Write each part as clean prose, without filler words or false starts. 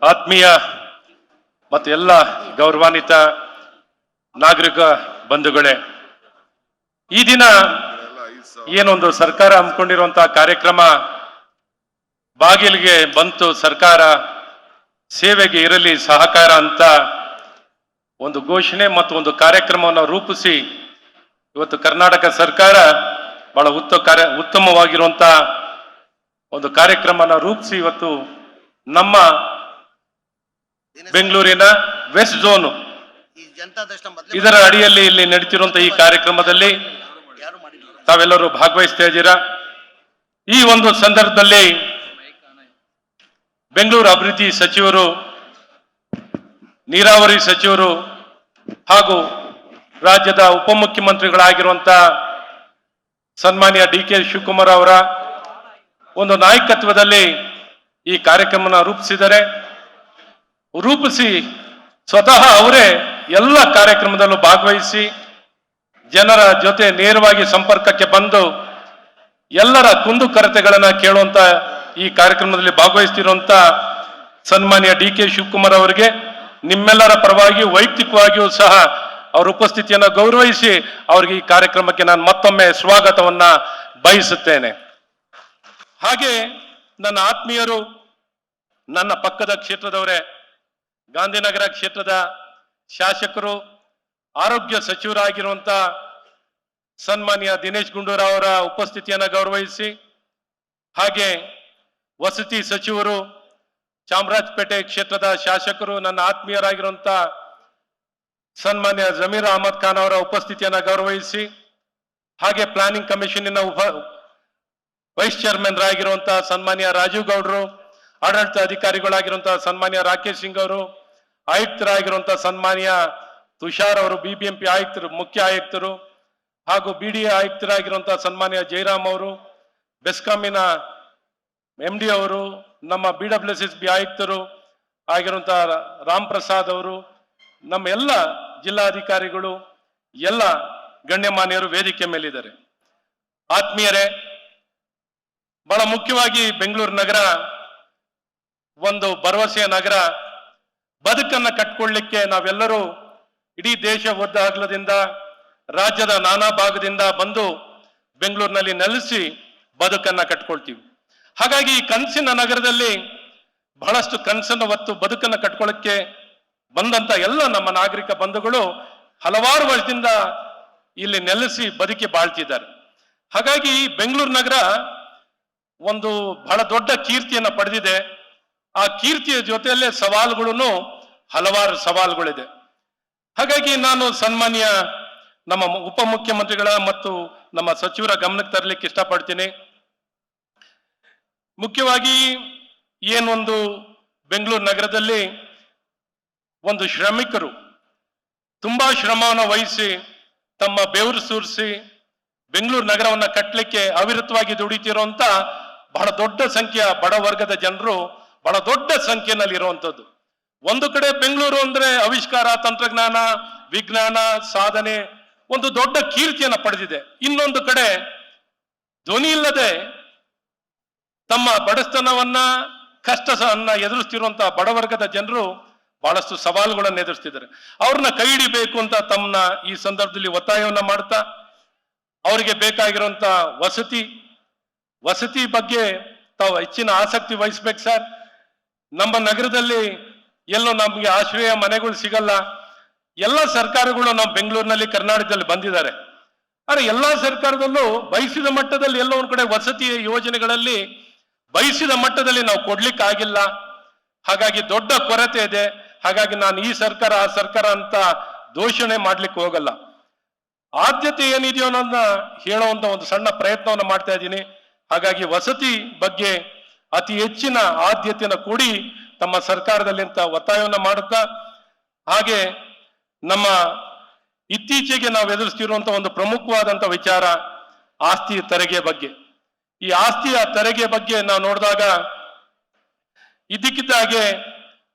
ಆತ್ಮೀಯ ಮತ್ತು ಎಲ್ಲ ಗೌರವಾನ್ವಿತ ನಾಗರಿಕ ಬಂಧುಗಳೇ, ಈ ದಿನ ಏನೊಂದು ಸರ್ಕಾರ ಹಮ್ಮಿಕೊಂಡಿರುವಂತಹ ಕಾರ್ಯಕ್ರಮ ಬಾಗಿಲಿಗೆ ಬಂತು, ಸರ್ಕಾರ ಸೇವೆಗೆ ಇರಲಿ ಸಹಕಾರ ಅಂತ ಒಂದು ಘೋಷಣೆ ಮತ್ತು ಒಂದು ಕಾರ್ಯಕ್ರಮವನ್ನು ರೂಪಿಸಿ ಇವತ್ತು ಕರ್ನಾಟಕ ಸರ್ಕಾರ ಬಹಳ ಉತ್ತಮವಾಗಿರುವಂತ ಒಂದು ಕಾರ್ಯಕ್ರಮನ ರೂಪಿಸಿ ಇವತ್ತು ನಮ್ಮ ಬೆಂಗಳೂರಿನ ವೆಸ್ಟ್ ಝೋನ್ ಇದರ ಅಡಿಯಲ್ಲಿ ಇಲ್ಲಿ ನಡೀತಿರುವಂತಹ ಈ ಕಾರ್ಯಕ್ರಮದಲ್ಲಿ ತಾವೆಲ್ಲರೂ ಭಾಗವಹಿಸ್ತಾ ಇದ್ದೀರಾ. ಈ ಒಂದು ಸಂದರ್ಭದಲ್ಲಿ ಬೆಂಗಳೂರು ಅಭಿವೃದ್ಧಿ ಸಚಿವರು, ನೀರಾವರಿ ಸಚಿವರು ಹಾಗೂ ರಾಜ್ಯದ ಉಪಮುಖ್ಯಮಂತ್ರಿಗಳಾಗಿರುವಂತಹ ಸನ್ಮಾನ್ಯ ಡಿ.ಕೆ. ಶಿವಕುಮಾರ್ ಅವರ ಒಂದು ನಾಯಕತ್ವದಲ್ಲಿ ಈ ಕಾರ್ಯಕ್ರಮನ ರೂಪಿಸಿ ಸ್ವತಃ ಅವರೇ ಎಲ್ಲ ಕಾರ್ಯಕ್ರಮದಲ್ಲೂ ಭಾಗವಹಿಸಿ ಜನರ ಜೊತೆ ನೇರವಾಗಿ ಸಂಪರ್ಕಕ್ಕೆ ಬಂದು ಎಲ್ಲರ ಕುಂದುಕೊರತೆಗಳನ್ನ ಕೇಳುವಂತ ಈ ಕಾರ್ಯಕ್ರಮದಲ್ಲಿ ಭಾಗವಹಿಸ್ತಿರುವಂತ ಸನ್ಮಾನ್ಯ ಡಿ.ಕೆ. ಶಿವಕುಮಾರ್ ಅವರಿಗೆ ನಿಮ್ಮೆಲ್ಲರ ಪರವಾಗಿ ವೈಯಕ್ತಿಕವಾಗಿಯೂ ಸಹ ಅವರ ಉಪಸ್ಥಿತಿಯನ್ನು ಗೌರವಿಸಿ ಅವರಿಗೆ ಈ ಕಾರ್ಯಕ್ರಮಕ್ಕೆ ನಾನು ಮತ್ತೊಮ್ಮೆ ಸ್ವಾಗತವನ್ನ ಬಯಸುತ್ತೇನೆ. ಹಾಗೆ ನನ್ನ ಆತ್ಮೀಯರು, ನನ್ನ ಪಕ್ಕದ ಕ್ಷೇತ್ರದವರೇ, ಗಾಂಧಿನಗರ ಕ್ಷೇತ್ರದ ಶಾಸಕರು, ಆರೋಗ್ಯ ಸಚಿವರಾಗಿರುವಂತ ಸನ್ಮಾನ್ಯ ದಿನೇಶ್ ಗುಂಡೂರಾವ್ ಅವರ ಉಪಸ್ಥಿತಿಯನ್ನು ಗೌರವಿಸಿ, ಹಾಗೆ ವಸತಿ ಸಚಿವರು, ಚಾಮರಾಜಪೇಟೆ ಕ್ಷೇತ್ರದ ಶಾಸಕರು, ನನ್ನ ಆತ್ಮೀಯರಾಗಿರುವಂತ ಸನ್ಮಾನ್ಯ ಜಮೀರ್ ಅಹಮದ್ ಖಾನ್ ಅವರ ಉಪಸ್ಥಿತಿಯನ್ನು ಗೌರವಿಸಿ, ಹಾಗೆ ಪ್ಲಾನಿಂಗ್ ಕಮಿಷನ್ನಿನ ವೈಸ್ ಚೇರ್ಮನ್ ರಾಗಿರುವಂತಹ ಸನ್ಮಾನ್ಯ ರಾಜೀವ್ ಗೌಡ್ರು, ಆಡಳಿತ ಅಧಿಕಾರಿಗಳಾಗಿರುವಂತಹ ಸನ್ಮಾನ್ಯ ರಾಕೇಶ್ ಸಿಂಗ್ ಅವರು, ಆಯುಕ್ತರಾಗಿರುವಂತಹ ಸನ್ಮಾನ್ಯ ತುಷಾರ್ ಅವರು, ಬಿಬಿಎಂಪಿ ಆಯುಕ್ತರು, ಮುಖ್ಯ ಆಯುಕ್ತರು ಹಾಗೂ ಬಿಡಿಎ ಆಯುಕ್ತರಾಗಿರುವಂತಹ ಸನ್ಮಾನ್ಯ ಜಯರಾಮ್ ಅವರು, ಬೆಸ್ಕಾಮಿನ MD ಅವರು, ನಮ್ಮ BWSSB ಆಯುಕ್ತರು ಆಗಿರುವಂತಹ ರಾಮ್ ಪ್ರಸಾದ್ ಅವರು, ನಮ್ಮ ಎಲ್ಲ ಜಿಲ್ಲಾಧಿಕಾರಿಗಳು, ಎಲ್ಲ ಗಣ್ಯಮಾನ್ಯರು ವೇದಿಕೆ ಮೇಲಿದ್ದಾರೆ. ಆತ್ಮೀಯರೇ, ಬಹಳ ಮುಖ್ಯವಾಗಿ ಬೆಂಗಳೂರು ನಗರ ಒಂದು ಭರವಸೆಯ ನಗರ. ಬದುಕನ್ನ ಕಟ್ಕೊಳ್ಳಿಕ್ಕೆ ನಾವೆಲ್ಲರೂ ಇಡೀ ದೇಶ ಒದ್ದಾಗಲದಿಂದ ರಾಜ್ಯದ ನಾನಾ ಭಾಗದಿಂದ ಬಂದು ಬೆಂಗಳೂರಿನಲ್ಲಿ ನೆಲೆಸಿ ಬದುಕನ್ನ ಕಟ್ಕೊಳ್ತೀವಿ. ಹಾಗಾಗಿ ಈ ಕನಸಿನ ನಗರದಲ್ಲಿ ಬಹಳಷ್ಟು ಕನಸನ್ನು ಹೊತ್ತು ಬದುಕನ್ನ ಕಟ್ಕೊಳ್ಳಕ್ಕೆ ಬಂದಂತ ಎಲ್ಲ ನಮ್ಮ ನಾಗರಿಕ ಬಂಧುಗಳು ಹಲವಾರು ವರ್ಷದಿಂದ ಇಲ್ಲಿ ನೆಲೆಸಿ ಬದುಕಿ ಬಾಳ್ತಿದ್ದಾರೆ. ಹಾಗಾಗಿ ಬೆಂಗಳೂರು ನಗರ ಒಂದು ಬಹಳ ದೊಡ್ಡ ಕೀರ್ತಿಯನ್ನ ಪಡೆದಿದೆ. ಆ ಕೀರ್ತಿಯ ಜೊತೆಯಲ್ಲೇ ಸವಾಲುಗಳನ್ನು ಹಲವಾರು ಸವಾಲುಗಳಿದೆ. ಹಾಗಾಗಿ ನಾನು ಸನ್ಮಾನ್ಯ ನಮ್ಮ ಉಪಮುಖ್ಯಮಂತ್ರಿಗಳ ಮತ್ತು ನಮ್ಮ ಸಚಿವರ ಗಮನಕ್ಕೆ ತರಲಿಕ್ಕೆ ಇಷ್ಟಪಡ್ತೀನಿ. ಮುಖ್ಯವಾಗಿ ಏನೊಂದು ಬೆಂಗಳೂರು ನಗರದಲ್ಲಿ ಒಂದು ಶ್ರಮಿಕರು ತುಂಬಾ ಶ್ರಮವನ್ನು ವಹಿಸಿ ತಮ್ಮ ಬೆವರು ಸುರಿಸಿ ಬೆಂಗಳೂರು ನಗರವನ್ನ ಕಟ್ಟಲಿಕ್ಕೆ ಅವಿರತವಾಗಿ ದುಡಿತಿರುವಂತ ಬಹಳ ದೊಡ್ಡ ಸಂಖ್ಯೆಯ ಬಡ ವರ್ಗದ ಜನರು ಬಹಳ ದೊಡ್ಡ ಸಂಖ್ಯೆಯಲ್ಲಿ ಇರುವಂತದ್ದು. ಒಂದು ಕಡೆ ಬೆಂಗಳೂರು ಅಂದ್ರೆ ಆವಿಷ್ಕಾರ, ತಂತ್ರಜ್ಞಾನ, ವಿಜ್ಞಾನ, ಸಾಧನೆ ಒಂದು ದೊಡ್ಡ ಕೀರ್ತಿಯನ್ನು ಪಡೆದಿದೆ. ಇನ್ನೊಂದು ಕಡೆ ಧ್ವನಿ ಇಲ್ಲದೆ ತಮ್ಮ ಬಡತನವನ್ನ ಕಷ್ಟವನ್ನ ಎದುರಿಸ್ತಿರುವಂತಹ ಬಡವರ್ಗದ ಜನರು ಬಹಳಷ್ಟು ಸವಾಲುಗಳನ್ನು ಎದುರಿಸ್ತಿದ್ದಾರೆ. ಅವ್ರನ್ನ ಕೈ ಹಿಡಿಬೇಕು ಅಂತ ತಮ್ಮನ್ನ ಈ ಸಂದರ್ಭದಲ್ಲಿ ಒತ್ತಾಯವನ್ನ ಮಾಡ್ತಾ, ಅವರಿಗೆ ಬೇಕಾಗಿರುವಂತ ವಸತಿ ಬಗ್ಗೆ ತಾವು ಹೆಚ್ಚಿನ ಆಸಕ್ತಿ ವಹಿಸ್ಬೇಕು ಸರ್. ನಮ್ಮ ನಗರದಲ್ಲಿ ಎಲ್ಲೋ ನಮ್ಗೆ ಆಶ್ರಯ ಮನೆಗಳು ಸಿಗಲ್ಲ. ಎಲ್ಲ ಸರ್ಕಾರಗಳು ನಮ್ಮ ಬೆಂಗಳೂರಿನಲ್ಲಿ, ಕರ್ನಾಟಕದಲ್ಲಿ ಬಂದಿದ್ದಾರೆ. ಆದ್ರೆ ಎಲ್ಲಾ ಸರ್ಕಾರದಲ್ಲೂ ಬಯಸಿದ ಮಟ್ಟದಲ್ಲಿ ಎಲ್ಲೋ ಒಂದ್ ಕಡೆ ವಸತಿ ಯೋಜನೆಗಳಲ್ಲಿ ಬಯಸಿದ ಮಟ್ಟದಲ್ಲಿ ನಾವು ಕೊಡ್ಲಿಕ್ಕೆ ಆಗಿಲ್ಲ. ಹಾಗಾಗಿ ದೊಡ್ಡ ಕೊರತೆ ಇದೆ. ಹಾಗಾಗಿ ನಾನು ಈ ಸರ್ಕಾರ ಆ ಸರ್ಕಾರ ಅಂತ ದೋಷಣೆ ಮಾಡ್ಲಿಕ್ಕೆ ಹೋಗಲ್ಲ. ಆದ್ಯತೆ ಏನಿದೆಯೋ ಅನ್ನೋದನ್ನ ಹೇಳುವಂತ ಒಂದು ಸಣ್ಣ ಪ್ರಯತ್ನವನ್ನು ಮಾಡ್ತಾ ಇದ್ದೀನಿ. ಹಾಗಾಗಿ ವಸತಿ ಬಗ್ಗೆ ಅತಿ ಹೆಚ್ಚಿನ ಆದ್ಯತೆಯನ್ನು ಕೊಡಿ ತಮ್ಮ ಸರ್ಕಾರದಲ್ಲಿ ಅಂತ ಒತ್ತಾಯವನ್ನು ಮಾಡುತ್ತಾ, ಹಾಗೆ ನಮ್ಮ ಇತ್ತೀಚೆಗೆ ನಾವು ಎದುರಿಸ್ತಿರುವಂತ ಒಂದು ಪ್ರಮುಖವಾದಂತ ವಿಚಾರ ಆಸ್ತಿ ತೆರಿಗೆ ಬಗ್ಗೆ. ಈ ಆಸ್ತಿಯ ತೆರಿಗೆ ಬಗ್ಗೆ ನಾವು ನೋಡಿದಾಗ ಇದ್ದಕ್ಕಿದ್ದಾಗೆ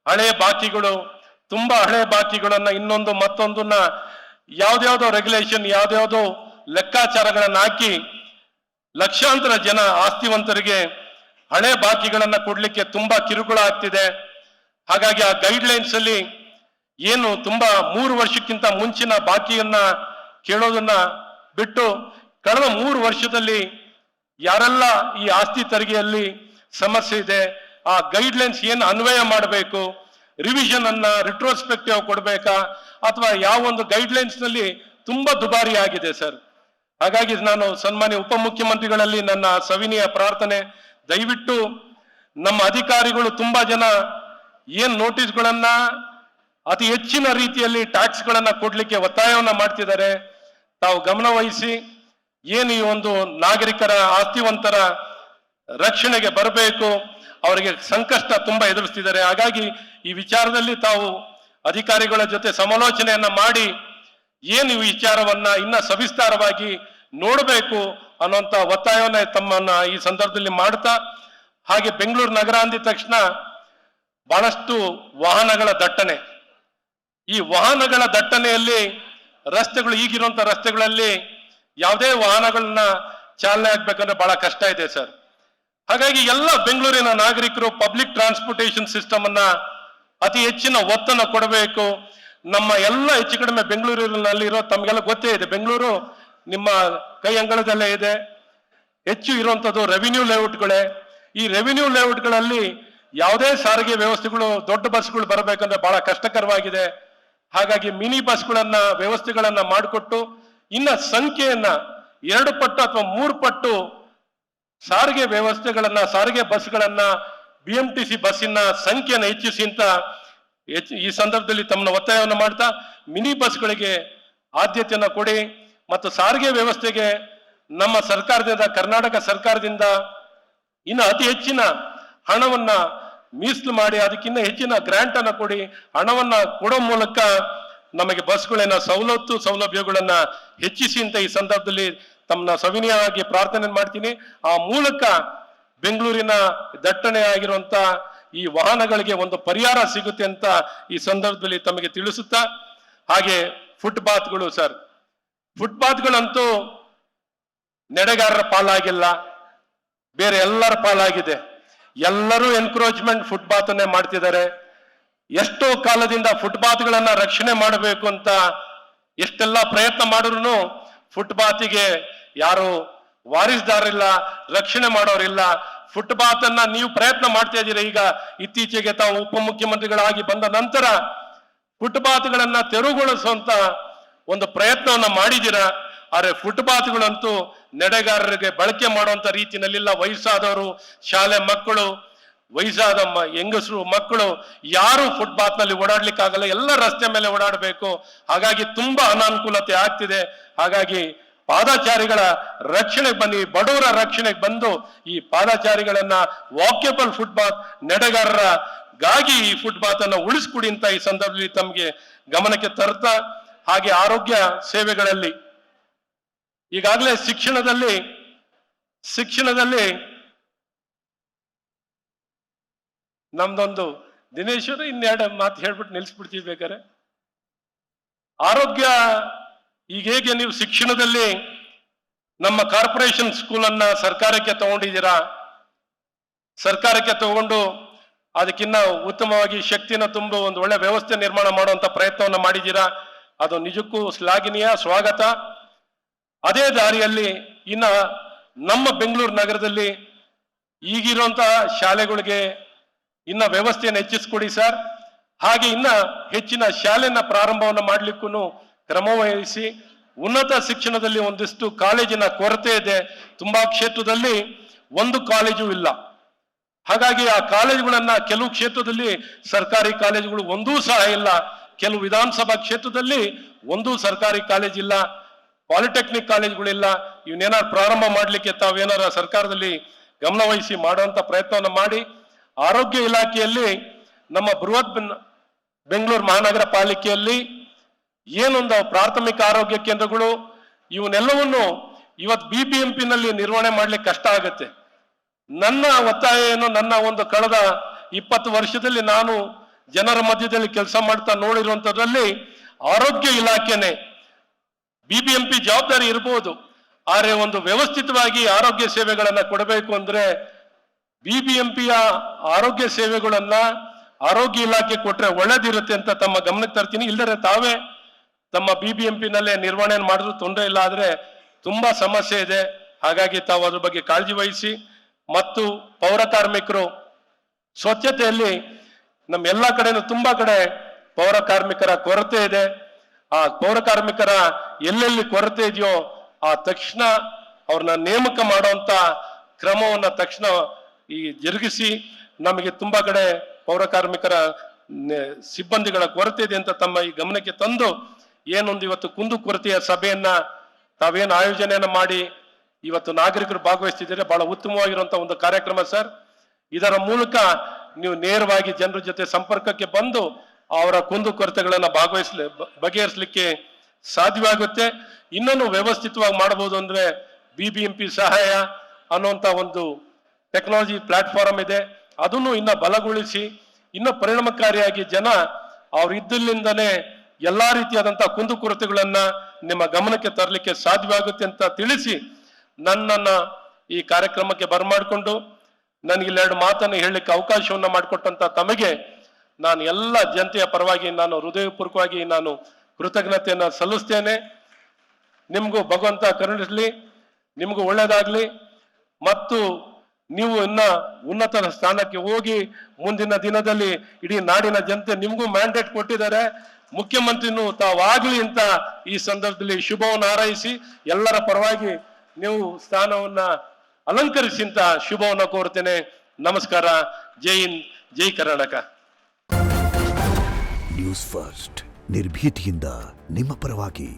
ಹಳೆ ಬಾಕಿಗಳು, ತುಂಬಾ ಹಳೆ ಬಾಕಿಗಳನ್ನ ಇನ್ನೊಂದು ಮತ್ತೊಂದನ್ನ ಯಾವ್ದ್ಯಾವ್ದೋ ರೆಗ್ಯುಲೇಷನ್, ಯಾವ್ದ್ಯಾವ್ದೋ ಲೆಕ್ಕಾಚಾರಗಳನ್ನ ಹಾಕಿ ಲಕ್ಷಾಂತರ ಜನ ಆಸ್ತಿವಂತರಿಗೆ ಹಳೆ ಬಾಕಿಗಳನ್ನ ಕೊಡ್ಲಿಕ್ಕೆ ತುಂಬಾ ಕಿರುಕುಳ ಆಗ್ತಿದೆ. ಹಾಗಾಗಿ ಆ ಗೈಡ್ಲೈನ್ಸ್ ಅಲ್ಲಿ ಏನು ತುಂಬಾ 3 ವರ್ಷಕ್ಕಿಂತ ಮುಂಚಿನ ಬಾಕಿಯನ್ನ ಕೇಳೋದನ್ನ ಬಿಟ್ಟು ಕಳೆದ 3 ವರ್ಷದಲ್ಲಿ ಯಾರೆಲ್ಲ ಈ ಆಸ್ತಿ ತೆರಿಗೆಯಲ್ಲಿ ಸಮಸ್ಯೆ ಇದೆ ಆ ಗೈಡ್ಲೈನ್ಸ್ ಏನು ಅನ್ವಯ ಮಾಡಬೇಕು, ರಿವಿಷನ್ ಅನ್ನ ರಿಟ್ರೋಸ್ಪೆಕ್ಟಿವ್ ಕೊಡಬೇಕಾ ಅಥವಾ ಯಾವ ಒಂದು ಗೈಡ್ಲೈನ್ಸ್ ನಲ್ಲಿ ತುಂಬಾ ದುಬಾರಿ ಆಗಿದೆ ಸರ್. ಹಾಗಾಗಿ ನಾನು ಸನ್ಮಾನ್ಯ ಉಪಮುಖ್ಯಮಂತ್ರಿಗಳಲ್ಲಿ ನನ್ನ ಸವಿನೀಯ ಪ್ರಾರ್ಥನೆ, ದಯವಿಟ್ಟು ನಮ್ಮ ಅಧಿಕಾರಿಗಳು ತುಂಬಾ ಜನ ಏನ್ ನೋಟಿಸ್ಗಳನ್ನ ಅತಿ ಹೆಚ್ಚಿನ ರೀತಿಯಲ್ಲಿ ಟ್ಯಾಕ್ಸ್ಗಳನ್ನ ಕೊಡ್ಲಿಕ್ಕೆ ಒತ್ತಾಯವನ್ನ ಮಾಡ್ತಿದ್ದಾರೆ. ತಾವು ಗಮನ ವಹಿಸಿ ಏನು ಈ ಒಂದು ನಾಗರಿಕರ ಆಸ್ತಿವಂತರ ರಕ್ಷಣೆಗೆ ಬರಬೇಕು, ಅವರಿಗೆ ಸಂಕಷ್ಟ ತುಂಬಾ ಎದುರಿಸ್ತಿದ್ದಾರೆ. ಹಾಗಾಗಿ ಈ ವಿಚಾರದಲ್ಲಿ ತಾವು ಅಧಿಕಾರಿಗಳ ಜೊತೆ ಸಮಾಲೋಚನೆಯನ್ನ ಮಾಡಿ ಏನು ಈ ವಿಚಾರವನ್ನ ಇನ್ನ ಸವಿಸ್ತಾರವಾಗಿ ನೋಡಬೇಕು ಅನ್ನುವಂತ ಒತ್ತಾಯವನ್ನ ತಮ್ಮನ್ನ ಈ ಸಂದರ್ಭದಲ್ಲಿ ಮಾಡ್ತಾ, ಹಾಗೆ ಬೆಂಗಳೂರು ನಗರ ಅಂದಿದ ತಕ್ಷಣ ಬಹಳಷ್ಟು ವಾಹನಗಳ ದಟ್ಟಣೆ. ಈ ವಾಹನಗಳ ದಟ್ಟಣೆಯಲ್ಲಿ ರಸ್ತೆಗಳು ಈಗಿರುವಂತ ರಸ್ತೆಗಳಲ್ಲಿ ಯಾವುದೇ ವಾಹನಗಳನ್ನ ಚಾಲನೆ ಆಗ್ಬೇಕಂದ್ರೆ ಬಹಳ ಕಷ್ಟ ಇದೆ ಸರ್. ಹಾಗಾಗಿ ಎಲ್ಲ ಬೆಂಗಳೂರಿನ ನಾಗರಿಕರು ಪಬ್ಲಿಕ್ ಟ್ರಾನ್ಸ್ಪೋರ್ಟೇಷನ್ ಸಿಸ್ಟಮ್ ಅನ್ನ ಅತಿ ಹೆಚ್ಚಿನ ಒತ್ತನ್ನು ಕೊಡಬೇಕು. ನಮ್ಮ ಎಲ್ಲ ಹೆಚ್ಚು ಕಡಿಮೆ ಬೆಂಗಳೂರಿನಲ್ಲಿರೋ ತಮಗೆಲ್ಲ ಗೊತ್ತೇ ಇದೆ, ಬೆಂಗಳೂರು ನಿಮ್ಮ ಕೈ ಅಂಗಳದಲ್ಲೇ ಇದೆ. ಹೆಚ್ಚು ಇರುವಂತದ್ದು ರೆವಿನ್ಯೂ ಲೇಔಟ್ಗಳೇ. ಈ ರೆವಿನ್ಯೂ ಲೇಔಟ್ಗಳಲ್ಲಿ ಯಾವುದೇ ಸಾರಿಗೆ ವ್ಯವಸ್ಥೆಗಳು ದೊಡ್ಡ ಬಸ್ಗಳು ಬರಬೇಕಂದ್ರೆ ಬಹಳ ಕಷ್ಟಕರವಾಗಿದೆ. ಹಾಗಾಗಿ ಮಿನಿ ಬಸ್ಗಳನ್ನ ವ್ಯವಸ್ಥೆಗಳನ್ನ ಮಾಡಿಕೊಟ್ಟು ಇನ್ನ ಸಂಖ್ಯೆಯನ್ನ 2 ಪಟ್ಟು ಅಥವಾ 3 ಪಟ್ಟು ಸಾರಿಗೆ ವ್ಯವಸ್ಥೆಗಳನ್ನ, ಸಾರಿಗೆ ಬಸ್ಗಳನ್ನ, BMTC ಬಸ್ಸಿನ ಸಂಖ್ಯೆಯನ್ನು ಹೆಚ್ಚಿಸಿ ಅಂತ ಈ ಸಂದರ್ಭದಲ್ಲಿ ತಮ್ಮನ್ನ ಒತ್ತಾಯವನ್ನು ಮಾಡ್ತಾ ಮಿನಿ ಬಸ್ಗಳಿಗೆ ಆದ್ಯತೆಯನ್ನು ಕೊಡಿ ಮತ್ತು ಸಾರಿಗೆ ವ್ಯವಸ್ಥೆಗೆ ನಮ್ಮ ಸರ್ಕಾರದಿಂದ, ಕರ್ನಾಟಕ ಸರ್ಕಾರದಿಂದ ಇನ್ನು ಅತಿ ಹೆಚ್ಚಿನ ಹಣವನ್ನ ಮೀಸಲು ಮಾಡಿ ಅದಕ್ಕಿಂತ ಹೆಚ್ಚಿನ ಗ್ರಾಂಟ್ ಅನ್ನ ಕೊಡಿ. ಹಣವನ್ನ ಕೊಡೋ ಮೂಲಕ ನಮಗೆ ಬಸ್ಗಳನ್ನ ಸೌಲಭ್ಯಗಳನ್ನ ಹೆಚ್ಚಿಸಿ ಅಂತ ಈ ಸಂದರ್ಭದಲ್ಲಿ ತಮ್ಮನ್ನ ಸವಿನಯವಾಗಿ ಪ್ರಾರ್ಥನೆ ಮಾಡ್ತೀನಿ. ಆ ಮೂಲಕ ಬೆಂಗಳೂರಿನ ದಟ್ಟಣೆ ಆಗಿರುವಂತ ಈ ವಾಹನಗಳಿಗೆ ಒಂದು ಪರಿಹಾರ ಸಿಗುತ್ತೆ ಅಂತ ಈ ಸಂದರ್ಭದಲ್ಲಿ ತಮಗೆ ತಿಳಿಸುತ್ತಾ, ಹಾಗೆ ಫುಟ್ಪಾತ್ಗಳು ಸರ್, ಫುಟ್ಪಾತ್ಗಳಂತೂ ನೆಡೆಗಾರರ ಪಾಲಾಗಿಲ್ಲ, ಬೇರೆ ಎಲ್ಲರ ಪಾಲಾಗಿದೆ. ಎಲ್ಲರೂ ಎನ್ಕ್ರೋಚ್ಮೆಂಟ್ ಫುಟ್ಪಾತ್ ಅನ್ನೇ ಮಾಡ್ತಿದ್ದಾರೆ. ಎಷ್ಟೋ ಕಾಲದಿಂದ ಫುಟ್ಪಾತ್ಗಳನ್ನ ರಕ್ಷಣೆ ಮಾಡಬೇಕು ಅಂತ ಎಷ್ಟೆಲ್ಲ ಪ್ರಯತ್ನ ಮಾಡಿದ್ರು ಫುಟ್ಪಾತಿಗೆ ಯಾರು ವಾರಿಸ್ದಾರಿಲ್ಲ, ರಕ್ಷಣೆ ಮಾಡೋರಿಲ್ಲ. ಫುಟ್ಪಾತ್ ಅನ್ನ ನೀವು ಪ್ರಯತ್ನ ಮಾಡ್ತಾ ಇದ್ದೀರಾ. ಈಗ ಇತ್ತೀಚೆಗೆ ತಾವು ಉಪಮುಖ್ಯಮಂತ್ರಿಗಳಾಗಿ ಬಂದ ನಂತರ ಫುಟ್ಪಾತ್ಗಳನ್ನ ತೆರವುಗೊಳಿಸುವಂತ ಒಂದು ಪ್ರಯತ್ನವನ್ನ ಮಾಡಿದ್ದೀರಾ. ಆದ್ರೆ ಫುಟ್ಪಾತ್ಗಳಂತೂ ನಡೆಗಾರರಿಗೆ ಬಳಕೆ ಮಾಡುವಂತ ರೀತಿಯಲ್ಲಿಲ್ಲ. ವಯಸ್ಸಾದವರು, ಶಾಲೆ ಮಕ್ಕಳು, ವಯಸ್ಸಾದ ಹೆಂಗಸರು, ಮಕ್ಕಳು ಯಾರು ಫುಟ್ಪಾತ್ ನಲ್ಲಿ ಓಡಾಡ್ಲಿಕ್ಕಾಗಲ್ಲ, ಎಲ್ಲ ರಸ್ತೆ ಮೇಲೆ ಓಡಾಡಬೇಕು. ಹಾಗಾಗಿ ತುಂಬಾ ಅನಾನುಕೂಲತೆ ಆಗ್ತಿದೆ. ಹಾಗಾಗಿ ಪಾದಚಾರಿಗಳ ರಕ್ಷಣೆಗೆ ಬನ್ನಿ, ಬಡವರ ರಕ್ಷಣೆಗೆ ಬಂದು ಈ ಪಾದಚಾರಿಗಳನ್ನ ವಾಕ್ಯಬಲ್ ಫುಟ್ಪಾತ್ ನಡೆಗಾರರಿಗಾಗಿ ಈ ಫುಟ್ಪಾತ್ ಅನ್ನ ಉಳಿಸ್ಕೊಡಿ ಅಂತ ಈ ಸಂದರ್ಭದಲ್ಲಿ ತಮಗೆ ಗಮನಕ್ಕೆ ತರ್ತಾ, ಹಾಗೆ ಆರೋಗ್ಯ ಸೇವೆಗಳಲ್ಲಿ ಈಗಾಗಲೇ ಶಿಕ್ಷಣದಲ್ಲಿ ನಮ್ದೊಂದು ದಿನೇಶ್ವರ ಇನ್ನೆರಡು ಮಾತು ಹೇಳ್ಬಿಟ್ಟು ನಿಲ್ಸ್ಬಿಡ್ತೀವಿ ಬೇಕಾರೆ. ಆರೋಗ್ಯ ಈಗ ಹೇಗೆ ನೀವು ಶಿಕ್ಷಣದಲ್ಲಿ ನಮ್ಮ ಕಾರ್ಪೊರೇಷನ್ ಸ್ಕೂಲನ್ನ ಸರ್ಕಾರಕ್ಕೆ ತಗೊಂಡಿದ್ದೀರಾ, ಸರ್ಕಾರಕ್ಕೆ ತಗೊಂಡು ಅದಕ್ಕಿನ್ನ ಉತ್ತಮವಾಗಿ ಶಕ್ತಿನ ತುಂಬು ಒಂದು ಒಳ್ಳೆ ವ್ಯವಸ್ಥೆ ನಿರ್ಮಾಣ ಮಾಡುವಂತ ಪ್ರಯತ್ನವನ್ನ ಮಾಡಿದ್ದೀರಾ. ಅದು ನಿಜಕ್ಕೂ ಶ್ಲಾಘನೀಯ, ಸ್ವಾಗತ. ಅದೇ ದಾರಿಯಲ್ಲಿ ಇನ್ನ ನಮ್ಮ ಬೆಂಗಳೂರು ನಗರದಲ್ಲಿ ಈಗಿರುವಂತಹ ಶಾಲೆಗಳಿಗೆ ಇನ್ನ ವ್ಯವಸ್ಥೆಯನ್ನು ಹೆಚ್ಚಿಸ್ಕೊಡಿ ಸರ್. ಹಾಗೆ ಇನ್ನ ಹೆಚ್ಚಿನ ಶಾಲೆನ ಪ್ರಾರಂಭವನ್ನು ಮಾಡ್ಲಿಕ್ಕೂ ಕ್ರಮ ವಹಿಸಿ. ಉನ್ನತ ಶಿಕ್ಷಣದಲ್ಲಿ ಒಂದಿಷ್ಟು ಕಾಲೇಜಿನ ಕೊರತೆ ಇದೆ. ತುಂಬಾ ಕ್ಷೇತ್ರದಲ್ಲಿ ಒಂದು ಕಾಲೇಜು ಇಲ್ಲ. ಹಾಗಾಗಿ ಆ ಕಾಲೇಜುಗಳನ್ನ ಕೆಲವು ಕ್ಷೇತ್ರದಲ್ಲಿ ಸರ್ಕಾರಿ ಕಾಲೇಜುಗಳು ಒಂದೂ ಸಹ ಇಲ್ಲ. ಕೆಲವು ವಿಧಾನಸಭಾ ಕ್ಷೇತ್ರದಲ್ಲಿ ಒಂದೂ ಸರ್ಕಾರಿ ಕಾಲೇಜ್ ಇಲ್ಲ, ಪಾಲಿಟೆಕ್ನಿಕ್ ಕಾಲೇಜುಗಳಿಲ್ಲ. ಇವನ್ನೇನಾರು ಪ್ರಾರಂಭ ಮಾಡ್ಲಿಕ್ಕೆ ತಾವೇನಾರ ಸರ್ಕಾರದಲ್ಲಿ ಗಮನ ವಹಿಸಿ ಮಾಡುವಂತ ಪ್ರಯತ್ನವನ್ನು ಮಾಡಿ. ಆರೋಗ್ಯ ಇಲಾಖೆಯಲ್ಲಿ ನಮ್ಮ ಬೃಹತ್ ಬೆಂಗಳೂರು ಮಹಾನಗರ ಪಾಲಿಕೆಯಲ್ಲಿ ಏನೊಂದು ಪ್ರಾಥಮಿಕ ಆರೋಗ್ಯ ಕೇಂದ್ರಗಳು ಇವನ್ನೆಲ್ಲವನ್ನು ಇವತ್ತು BBMP ನಲ್ಲಿ ನಿರ್ವಹಣೆ ಮಾಡ್ಲಿಕ್ಕೆ ಕಷ್ಟ ಆಗುತ್ತೆ. ನನ್ನ ಒತ್ತಾಯ ಏನು, ನನ್ನ ಒಂದು ಕಳೆದ 20 ವರ್ಷದಲ್ಲಿ ನಾನು ಜನರ ಮಧ್ಯದಲ್ಲಿ ಕೆಲಸ ಮಾಡ್ತಾ ನೋಡಿರುವಂತದ್ರಲ್ಲಿ ಆರೋಗ್ಯ ಇಲಾಖೆನೆ BBMP ಜವಾಬ್ದಾರಿ ಇರಬಹುದು, ಆದರೆ ಒಂದು ವ್ಯವಸ್ಥಿತವಾಗಿ ಆರೋಗ್ಯ ಸೇವೆಗಳನ್ನ ಕೊಡಬೇಕು ಅಂದ್ರೆ BBMPಯ ಆರೋಗ್ಯ ಸೇವೆಗಳನ್ನ ಆರೋಗ್ಯ ಇಲಾಖೆ ಕೊಟ್ರೆ ಒಳ್ಳೇದಿರುತ್ತೆ ಅಂತ ತಮ್ಮ ಗಮನಕ್ಕೆ ತರ್ತೀನಿ. ಇಲ್ಲದ್ರೆ ತಾವೇ ತಮ್ಮ BBMP ನಲ್ಲೇ ನಿರ್ವಹಣೆ ಮಾಡಿದ್ರು ತೊಂದರೆ ಇಲ್ಲ, ಆದ್ರೆ ತುಂಬಾ ಸಮಸ್ಯೆ ಇದೆ. ಹಾಗಾಗಿ ತಾವು ಅದ್ರ ಬಗ್ಗೆ ಕಾಳಜಿ ವಹಿಸಿ. ಮತ್ತು ಪೌರ ಕಾರ್ಮಿಕರು ಸ್ವಚ್ಛತೆಯಲ್ಲಿ ನಮ್ಮ ಎಲ್ಲ ಕಡೆನೂ ತುಂಬಾ ಕಡೆ ಪೌರ ಕಾರ್ಮಿಕರ ಕೊರತೆ ಇದೆ. ಆ ಪೌರ ಕಾರ್ಮಿಕರ ಎಲ್ಲೆಲ್ಲಿ ಕೊರತೆ ಇದೆಯೋ ಆ ತಕ್ಷಣ ಅವ್ರನ್ನ ನೇಮಕ ಮಾಡುವಂತ ಕ್ರಮವನ್ನ ತಕ್ಷಣ ಈ ಜರುಗಿಸಿ, ನಮಗೆ ತುಂಬಾ ಕಡೆ ಪೌರ ಕಾರ್ಮಿಕರ ಸಿಬ್ಬಂದಿಗಳ ಕೊರತೆ ಇದೆ ಅಂತ ತಮ್ಮ ಈ ಗಮನಕ್ಕೆ ತಂದು, ಏನೊಂದು ಇವತ್ತು ಕುಂದು ಕೊರತೆಯ ಸಭೆಯನ್ನ ತಾವೇನು ಆಯೋಜನೆಯನ್ನ ಮಾಡಿ ಇವತ್ತು ನಾಗರಿಕರು ಭಾಗವಹಿಸ್ತಿದ್ದಾರೆ, ಬಹಳ ಉತ್ತಮವಾಗಿರುವಂತಹ ಒಂದು ಕಾರ್ಯಕ್ರಮ ಸರ್. ಇದರ ಮೂಲಕ ನೀವು ನೇರವಾಗಿ ಜನರ ಜೊತೆ ಸಂಪರ್ಕಕ್ಕೆ ಬಂದು ಅವರ ಕುಂದು ಕೊರತೆಗಳನ್ನ ಬಗೆಹರಿಸಲಿಕ್ಕೆ ಸಾಧ್ಯವಾಗುತ್ತೆ. ಇನ್ನೂ ವ್ಯವಸ್ಥಿತವಾಗಿ ಮಾಡಬಹುದು ಅಂದ್ರೆ BBMP ಸಹಾಯ ಅನ್ನುವಂತ ಒಂದು ಟೆಕ್ನಾಲಜಿ ಪ್ಲಾಟ್ಫಾರ್ಮ್ ಇದೆ, ಅದನ್ನು ಇನ್ನ ಬಲಗೊಳಿಸಿ ಇನ್ನ ಪರಿಣಾಮಕಾರಿಯಾಗಿ ಜನ ಅವ್ರ ಇದ್ದಲ್ಲಿಂದನೇ ಎಲ್ಲಾ ರೀತಿಯಾದಂತಹ ಕುಂದು ಕೊರತೆಗಳನ್ನ ನಿಮ್ಮ ಗಮನಕ್ಕೆ ತರಲಿಕ್ಕೆ ಸಾಧ್ಯವಾಗುತ್ತೆ ಅಂತ ತಿಳಿಸಿ, ನನ್ನನ್ನ ಈ ಕಾರ್ಯಕ್ರಮಕ್ಕೆ ಬರಮಾಡಿಕೊಂಡು ನನಗೆ 2 ಮಾತನ್ನು ಹೇಳಲಿಕ್ಕೆ ಅವಕಾಶವನ್ನ ಮಾಡಿಕೊಟ್ಟಂತ ತಮಗೆ ನಾನು ಎಲ್ಲ ಜನತೆಯ ಪರವಾಗಿ ನಾನು ಹೃದಯಪೂರ್ವಕವಾಗಿ ನಾನು ಕೃತಜ್ಞತೆಯನ್ನ ಸಲ್ಲಿಸ್ತೇನೆ. ನಿಮ್ಗೂ ಭಗವಂತ ಕರುಣಿಸಲಿ, ನಿಮ್ಗೂ ಒಳ್ಳೇದಾಗ್ಲಿ. ಮತ್ತು ನೀವು ಇನ್ನ ಉನ್ನತ ಸ್ಥಾನಕ್ಕೆ ಹೋಗಿ ಮುಂದಿನ ದಿನದಲ್ಲಿ ಇಡೀ ನಾಡಿನ ಜನತೆ ನಿಮ್ಗೂ ಮ್ಯಾಂಡೇಟ್ ಕೊಟ್ಟಿದ್ದಾರೆ, ಮುಖ್ಯಮಂತ್ರಿನೂ ತಾವಾಗ್ಲಿ ಅಂತ ಈ ಸಂದರ್ಭದಲ್ಲಿ ಶುಭವನ್ನು ಹಾರೈಸಿ ಎಲ್ಲರ ಪರವಾಗಿ ನೀವು ಸ್ಥಾನವನ್ನ ಅಲಂಕರಿಸಿ ಅಂತ ಶುಭವನ್ನು ಕೋರ್ತೇನೆ. ನಮಸ್ಕಾರ. ಜೈ ಹಿಂದ್, ಜೈ ಕರ್ನಾಟಕ. ನ್ಯೂಸ್ ಫಸ್ಟ್ ನಿರ್ಭೀತಿಯಿಂದ ನಿಮ್ಮ ಪರವಾಗಿ.